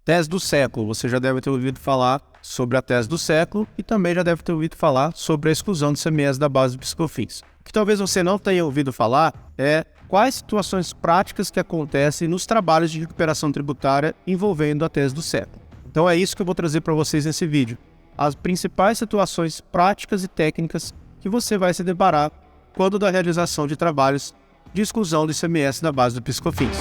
Tese do século. Você já deve ter ouvido falar sobre a tese do século e também já deve ter ouvido falar sobre a exclusão do ICMS da base do PiscoFins. O que talvez você não tenha ouvido falar é quais situações práticas que acontecem nos trabalhos de recuperação tributária envolvendo a tese do século. Então é isso que eu vou trazer para vocês nesse vídeo. As principais situações práticas e técnicas que você vai se deparar quando da realização de trabalhos de exclusão do ICMS da base do PiscoFins.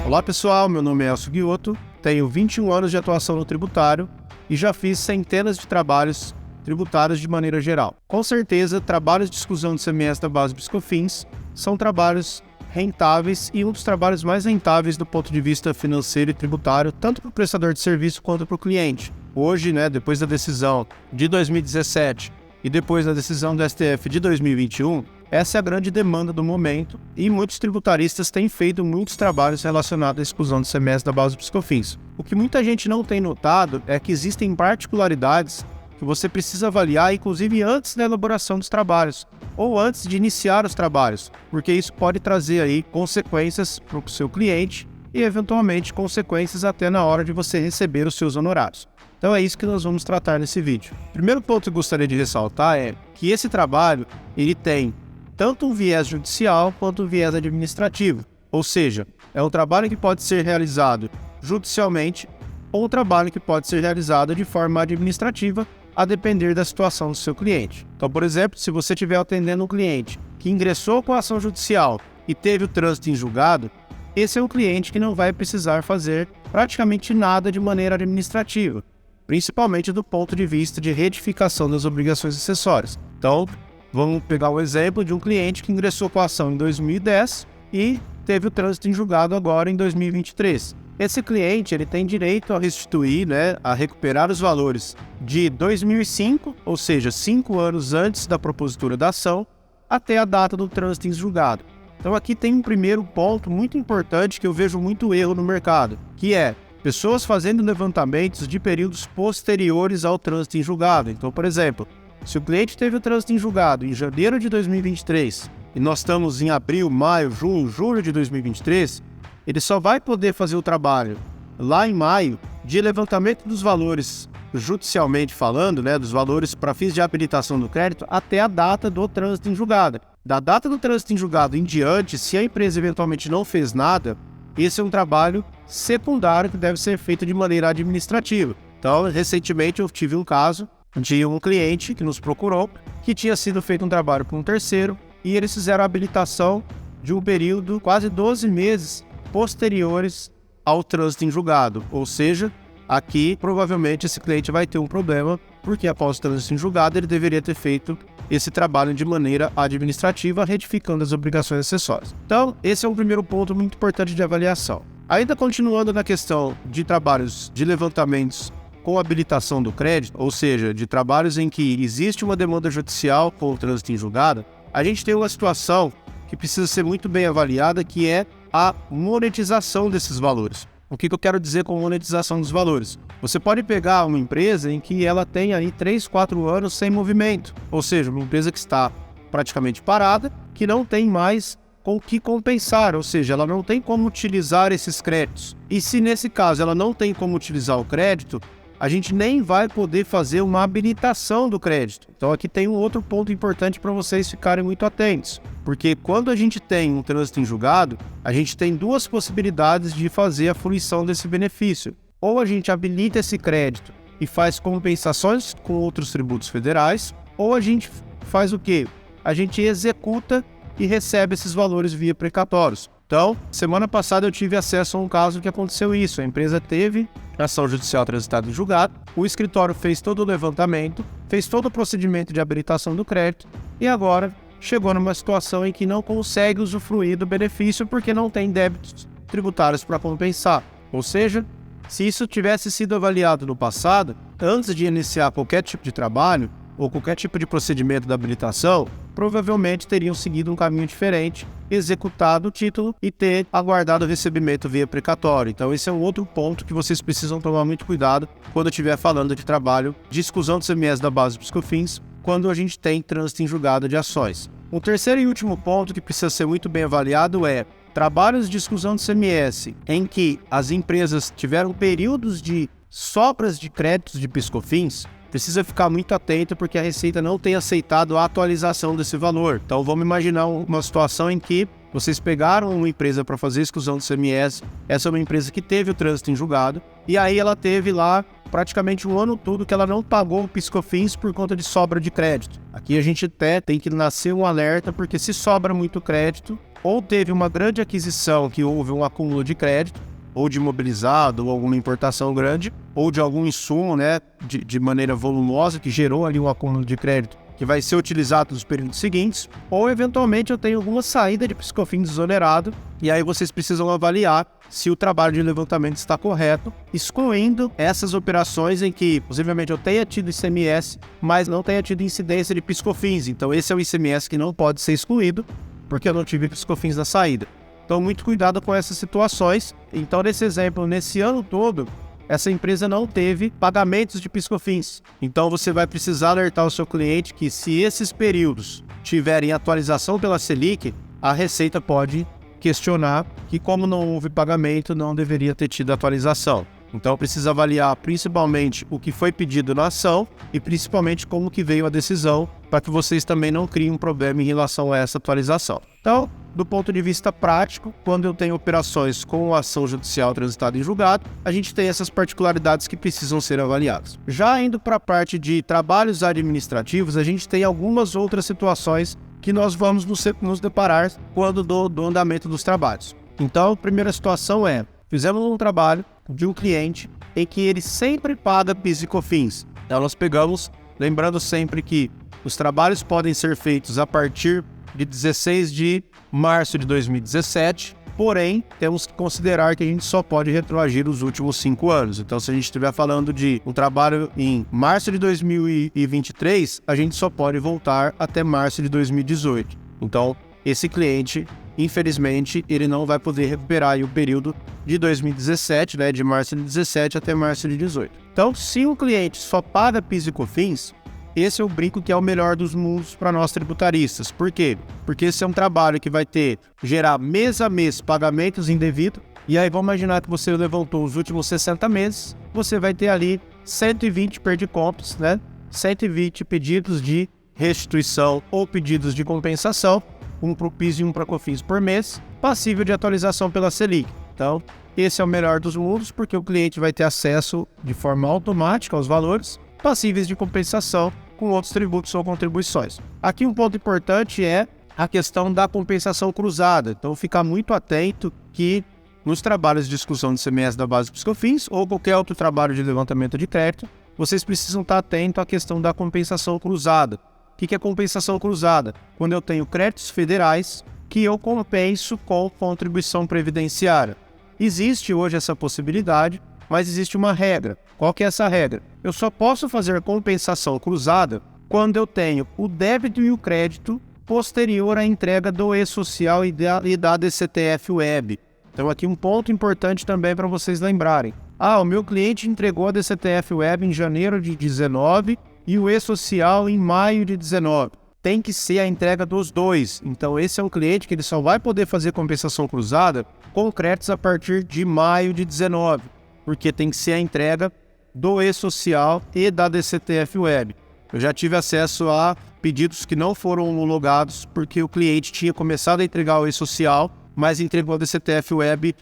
Olá pessoal, meu nome é Elcio Guiotto, tenho 21 anos de atuação no tributário e já fiz centenas de trabalhos tributários de maneira geral. Com certeza, trabalhos de exclusão do ICMS da base do PiscoFins são trabalhos rentáveis e um dos trabalhos mais rentáveis do ponto de vista financeiro e tributário, tanto para o prestador de serviço quanto para o cliente. Hoje, depois da decisão de 2017 e depois da decisão do STF de 2021, essa é a grande demanda do momento e muitos tributaristas têm feito muitos trabalhos relacionados à exclusão do ICMS da base do PiscoFins. O que muita gente não tem notado é que existem particularidades que você precisa avaliar, inclusive antes da elaboração dos trabalhos ou antes de iniciar os trabalhos, porque isso pode trazer aí consequências para o seu cliente e eventualmente consequências até na hora de você receber os seus honorários. Então é isso que nós vamos tratar nesse vídeo. O primeiro ponto que eu gostaria de ressaltar é que esse trabalho ele tem tanto um viés judicial quanto um viés administrativo, ou seja, é um trabalho que pode ser realizado judicialmente ou um trabalho que pode ser realizado de forma administrativa, a depender da situação do seu cliente. Então, por exemplo, se você estiver atendendo um cliente que ingressou com a ação judicial e teve o trânsito em julgado, esse é um cliente que não vai precisar fazer praticamente nada de maneira administrativa, principalmente do ponto de vista de retificação das obrigações acessórias. Então, vamos pegar o exemplo de um cliente que ingressou com a ação em 2010 e teve o trânsito em julgado agora em 2023. Esse cliente ele tem direito a restituir, a recuperar os valores de 2005, ou seja, 5 anos antes da propositura da ação, até a data do trânsito em julgado. Então aqui tem um primeiro ponto muito importante que eu vejo muito erro no mercado, que é pessoas fazendo levantamentos de períodos posteriores ao trânsito em julgado. Então, por exemplo, se o cliente teve o trânsito em julgado em janeiro de 2023 e nós estamos em abril, maio, junho, julho de 2023, ele só vai poder fazer o trabalho lá em maio de levantamento dos valores, judicialmente falando, dos valores para fins de habilitação do crédito até a data do trânsito em julgado. Da data do trânsito em julgado em diante, se a empresa eventualmente não fez nada, esse é um trabalho secundário que deve ser feito de maneira administrativa. Então, recentemente eu tive um caso de um cliente que nos procurou, que tinha sido feito um trabalho por um terceiro e eles fizeram a habilitação de um período quase 12 meses posteriores ao trânsito em julgado, ou seja, aqui provavelmente esse cliente vai ter um problema, porque após o trânsito em julgado ele deveria ter feito esse trabalho de maneira administrativa, retificando as obrigações acessórias. Então, esse é um primeiro ponto muito importante de avaliação. Ainda continuando na questão de trabalhos de levantamentos com habilitação do crédito, ou seja, de trabalhos em que existe uma demanda judicial com o trânsito em julgado, a gente tem uma situação que precisa ser muito bem avaliada, que é a monetização desses valores. O que eu quero dizer com monetização dos valores? Você pode pegar uma empresa em que ela tem aí 3, 4 anos sem movimento, ou seja, uma empresa que está praticamente parada, que não tem mais com o que compensar, ou seja, ela não tem como utilizar esses créditos. E se nesse caso ela não tem como utilizar o crédito, a gente nem vai poder fazer uma habilitação do crédito. Então aqui tem um outro ponto importante para vocês ficarem muito atentos, porque quando a gente tem um trânsito em julgado, a gente tem duas possibilidades de fazer a fruição desse benefício. Ou a gente habilita esse crédito e faz compensações com outros tributos federais, ou a gente faz o quê? A gente executa e recebe esses valores via precatórios. Então, semana passada eu tive acesso a um caso que aconteceu isso. A empresa teve ação judicial transitada em julgado, o escritório fez todo o levantamento, fez todo o procedimento de habilitação do crédito e agora chegou numa situação em que não consegue usufruir do benefício porque não tem débitos tributários para compensar. Ou seja, se isso tivesse sido avaliado no passado, antes de iniciar qualquer tipo de trabalho ou qualquer tipo de procedimento da habilitação, provavelmente teriam seguido um caminho diferente, executado o título e ter aguardado o recebimento via precatório. Então esse é um outro ponto que vocês precisam tomar muito cuidado quando estiver falando de trabalho de exclusão do ICMS da base do PiscoFins, quando a gente tem trânsito em julgado de ações. O terceiro e último ponto que precisa ser muito bem avaliado é trabalhos de exclusão do CMS em que as empresas tiveram períodos de sobras de créditos de PIS/COFINS. Precisa ficar muito atento porque a Receita não tem aceitado a atualização desse valor. Então vamos imaginar uma situação em que vocês pegaram uma empresa para fazer exclusão do CMS, essa é uma empresa que teve o trânsito em julgado, e aí ela teve lá praticamente um ano todo que ela não pagou o PIS/COFINS por conta de sobra de crédito. Aqui a gente até tem que nascer um alerta, porque se sobra muito crédito, ou teve uma grande aquisição que houve um acúmulo de crédito, ou de imobilizado, ou alguma importação grande, ou de algum insumo, né, de maneira volumosa, que gerou ali um acúmulo de crédito, que vai ser utilizado nos períodos seguintes, ou eventualmente eu tenho alguma saída de PIS/COFINS desonerado, e aí vocês precisam avaliar se o trabalho de levantamento está correto, excluindo essas operações em que possivelmente eu tenha tido ICMS, mas não tenha tido incidência de PIS/COFINS. Então esse é o ICMS que não pode ser excluído, porque eu não tive PIS/COFINS na saída. Então muito cuidado com essas situações. Então nesse exemplo, nesse ano todo, essa empresa não teve pagamentos de PIS/COFINS. Então você vai precisar alertar o seu cliente que se esses períodos tiverem atualização pela Selic, a Receita pode questionar que como não houve pagamento, não deveria ter tido atualização. Então precisa avaliar principalmente o que foi pedido na ação e principalmente como que veio a decisão, para que vocês também não criem um problema em relação a essa atualização. Então, do ponto de vista prático, quando eu tenho operações com ação judicial transitada em julgado, a gente tem essas particularidades que precisam ser avaliadas. Já indo para a parte de trabalhos administrativos, a gente tem algumas outras situações que nós vamos nos deparar quando do andamento dos trabalhos. Então, a primeira situação é, fizemos um trabalho de um cliente em que ele sempre paga PIS e COFINS. Então, nós pegamos, lembrando sempre que os trabalhos podem ser feitos a partir de 16 de março de 2017, porém, temos que considerar que a gente só pode retroagir os últimos 5 anos. Então, se a gente estiver falando de um trabalho em março de 2023, a gente só pode voltar até março de 2018. Então, esse cliente, infelizmente, ele não vai poder recuperar aí o período de 2017, né, de março de 17 até março de 18. Então, se o cliente só paga PIS e COFINS, esse eu brinco que é o melhor dos mundos para nós tributaristas. Por quê? Porque esse é um trabalho que vai gerar mês a mês pagamentos indevidos. E aí vamos imaginar que você levantou os últimos 60 meses, você vai ter ali 120 perdicontos, né? 120 pedidos de restituição ou pedidos de compensação, um para o PIS e um para COFINS por mês, passível de atualização pela Selic. Então, esse é o melhor dos mundos, porque o cliente vai ter acesso de forma automática aos valores passíveis de compensação com outros tributos ou contribuições. Aqui um ponto importante é a questão da compensação cruzada. Então, ficar muito atento que nos trabalhos de discussão de ICMS da base PIS/COFINS ou qualquer outro trabalho de levantamento de crédito, vocês precisam estar atentos à questão da compensação cruzada. O que é compensação cruzada? Quando eu tenho créditos federais que eu compenso com contribuição previdenciária. Existe hoje essa possibilidade, mas existe uma regra. Qual que é essa regra? Eu só posso fazer compensação cruzada quando eu tenho o débito e o crédito posterior à entrega do e-social e da DCTF Web. Então aqui um ponto importante também para vocês lembrarem. O meu cliente entregou a DCTF Web em janeiro de 19 e o e-social em maio de 19. Tem que ser a entrega dos dois. Então esse é um cliente que ele só vai poder fazer compensação cruzada com créditos a partir de maio de 19. Porque tem que ser a entrega do e-social e da DCTF Web. Eu já tive acesso a pedidos que não foram homologados porque o cliente tinha começado a entregar o e-social, mas entregou a DCTF Web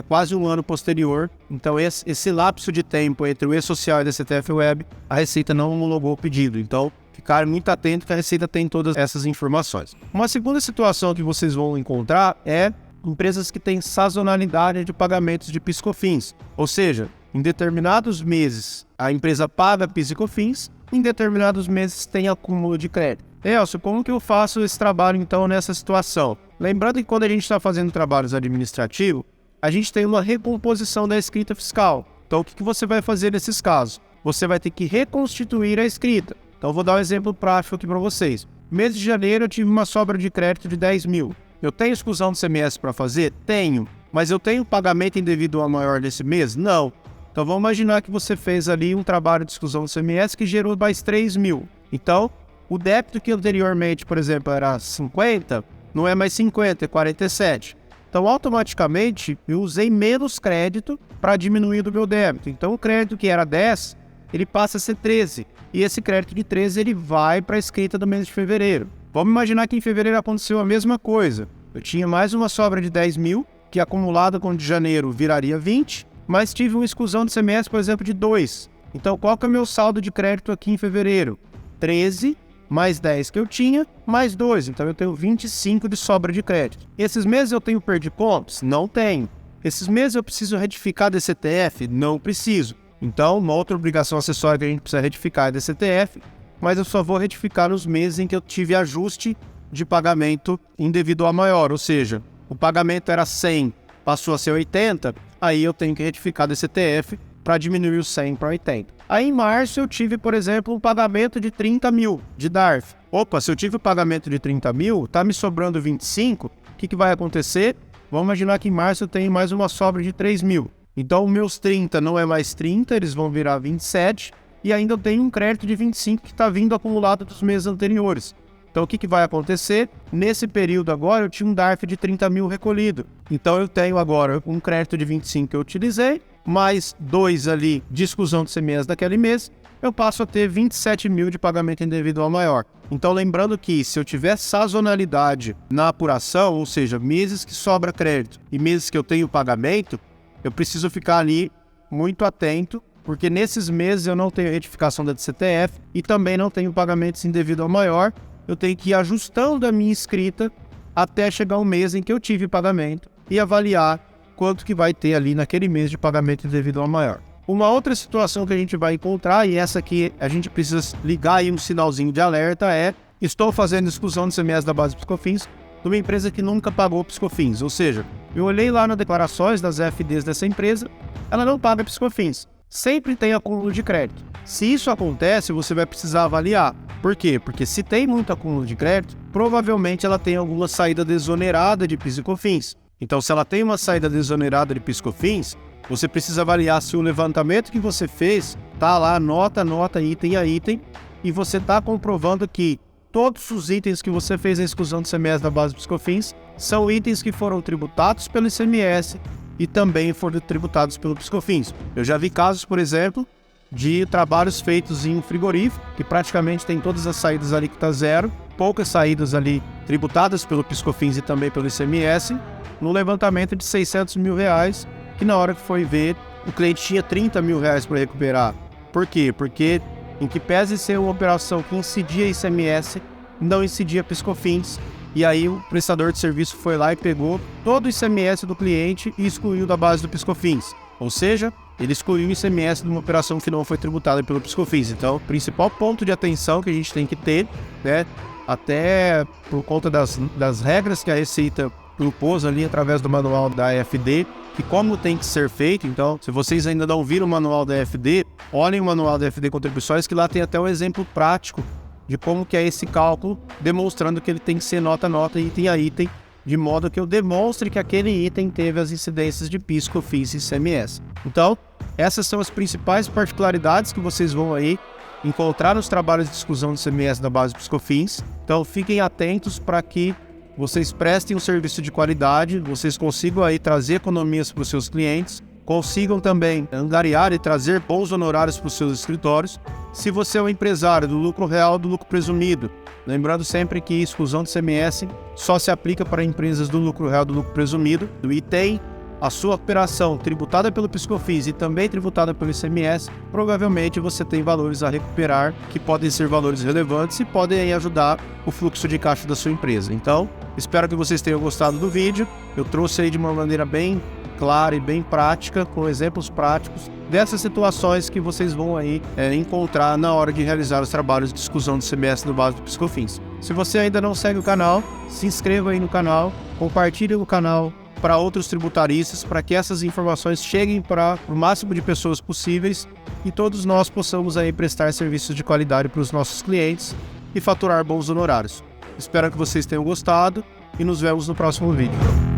quase um ano posterior. Então esse lapso de tempo entre o e-social e a DCTF Web, a Receita não homologou o pedido. Então, ficar muito atento que a Receita tem todas essas informações. Uma segunda situação que vocês vão encontrar é empresas que têm sazonalidade de pagamentos de PIS/COFINS. Ou seja, em determinados meses a empresa paga PIS e COFINS, em determinados meses tem acúmulo de crédito. Elcio, como que eu faço esse trabalho então nessa situação? Lembrando que quando a gente está fazendo trabalhos administrativos, a gente tem uma recomposição da escrita fiscal. Então o que você vai fazer nesses casos? Você vai ter que reconstituir a escrita. Então eu vou dar um exemplo prático aqui para vocês. Mês de janeiro eu tive uma sobra de crédito de 10 mil. Eu tenho exclusão do CMS para fazer? Tenho. Mas eu tenho pagamento indevido a maior desse mês? Não. Então vamos imaginar que você fez ali um trabalho de exclusão do CMS que gerou mais 3 mil. Então, O débito que anteriormente, por exemplo, era 50, não é mais 50, é 47. Então, automaticamente, eu usei menos crédito para diminuir do meu débito. Então, o crédito que era 10, ele passa a ser 13. E esse crédito de 13, ele vai para a escrita do mês de fevereiro. Vamos imaginar que em fevereiro aconteceu a mesma coisa. Eu tinha mais uma sobra de 10 mil, que acumulada com o de janeiro viraria 20, mas tive uma exclusão de semestre, por exemplo, de 2. Então, qual que é o meu saldo de crédito aqui em fevereiro? 13, mais 10 que eu tinha, mais 2. Então, eu tenho 25 de sobra de crédito. Esses meses eu tenho perdi pontos? Não tenho. Esses meses eu preciso retificar DCTF? Não preciso. Então, uma outra obrigação acessória que a gente precisa retificar é DCTF, mas eu só vou retificar nos meses em que eu tive ajuste de pagamento indevido a maior, ou seja, o pagamento era 100, passou a ser 80, aí eu tenho que retificar DCTF para diminuir o 100 para 80. Aí em março eu tive, por exemplo, um pagamento de 30 mil de DARF. Opa, se eu tive o pagamento de 30 mil, tá me sobrando 25, o que vai acontecer? Vamos imaginar que em março eu tenho mais uma sobra de 3 mil. Então, os meus 30 não é mais 30, eles vão virar 27, e ainda eu tenho um crédito de 25 que está vindo acumulado dos meses anteriores. Então, o que vai acontecer? Nesse período agora, eu tinha um DARF de 30 mil recolhido. Então, eu tenho agora um crédito de 25 que eu utilizei, mais 2 ali de exclusão de CMS daquele mês, eu passo a ter 27 mil de pagamento indevido ao maior. Então, lembrando que se eu tiver sazonalidade na apuração, ou seja, meses que sobra crédito e meses que eu tenho pagamento, eu preciso ficar ali muito atento, porque nesses meses eu não tenho retificação da DCTF e também não tenho pagamentos indevido ao maior. Eu tenho que ir ajustando a minha escrita até chegar um mês em que eu tive pagamento e avaliar quanto que vai ter ali naquele mês de pagamento indevido ao maior. Uma outra situação que a gente vai encontrar, e essa aqui a gente precisa ligar aí um sinalzinho de alerta, é: estou fazendo exclusão de CMS da base PiscoFins de uma empresa que nunca pagou PiscoFins, ou seja, eu olhei lá nas declarações das FDs dessa empresa, ela não paga PiscoFins, sempre tem acúmulo de crédito. Se isso acontece, você vai precisar avaliar. Por quê? Porque se tem muito acúmulo de crédito, provavelmente ela tem alguma saída desonerada de PIS e COFINS. Então, se ela tem uma saída desonerada de PIS e COFINS, você precisa avaliar se o levantamento que você fez está lá, nota, item a item, e você está comprovando que todos os itens que você fez a exclusão do ICMS da base dos PiscoFins são itens que foram tributados pelo ICMS e também foram tributados pelo PiscoFins. Eu já vi casos, por exemplo, de trabalhos feitos em um frigorífico, que praticamente tem todas as saídas alíquota zero, poucas saídas ali tributadas pelo PiscoFins e também pelo ICMS, no levantamento de 600 mil reais, que na hora que foi ver, o cliente tinha 30 mil reais para recuperar. Por quê? Porque, em que pese ser uma operação que incidia ICMS, não incidia PiscoFins, e aí o prestador de serviço foi lá e pegou todo o ICMS do cliente e excluiu da base do PiscoFins. Ou seja, ele excluiu o ICMS de uma operação que não foi tributada pelo PiscoFins. Então, o principal ponto de atenção que a gente tem que ter, né, até por conta das regras que a Receita propôs ali através do manual da AFD, que como tem que ser feito. Então, se vocês ainda não viram o manual da AFD, olhem o manual da AFD Contribuições, que lá tem até um exemplo prático de como que é esse cálculo, demonstrando que ele tem que ser nota, item a item, de modo que eu demonstre que aquele item teve as incidências de PIS, COFINS e ICMS. Então, essas são as principais particularidades que vocês vão aí encontrar nos trabalhos de exclusão do ICMS da base PiscoFins. Então, fiquem atentos para que vocês prestem um serviço de qualidade, vocês consigam aí trazer economias para os seus clientes, consigam também angariar e trazer bons honorários para os seus escritórios. Se você é um empresário do lucro real, do lucro presumido, lembrando sempre que exclusão do ICMS só se aplica para empresas do lucro real, do lucro presumido, e tem a sua operação tributada pelo PiscoFins e também tributada pelo ICMS, provavelmente você tem valores a recuperar que podem ser valores relevantes e podem aí ajudar o fluxo de caixa da sua empresa. Então, espero que vocês tenham gostado do vídeo. Eu trouxe aí de uma maneira bem clara e bem prática, com exemplos práticos dessas situações que vocês vão aí encontrar na hora de realizar os trabalhos de exclusão do ICMS do base do PiscoFins. Se você ainda não segue o canal, se inscreva aí no canal, compartilhe o canal para outros tributaristas, para que essas informações cheguem para o máximo de pessoas possíveis e todos nós possamos aí prestar serviços de qualidade para os nossos clientes e faturar bons honorários. Espero que vocês tenham gostado e nos vemos no próximo vídeo.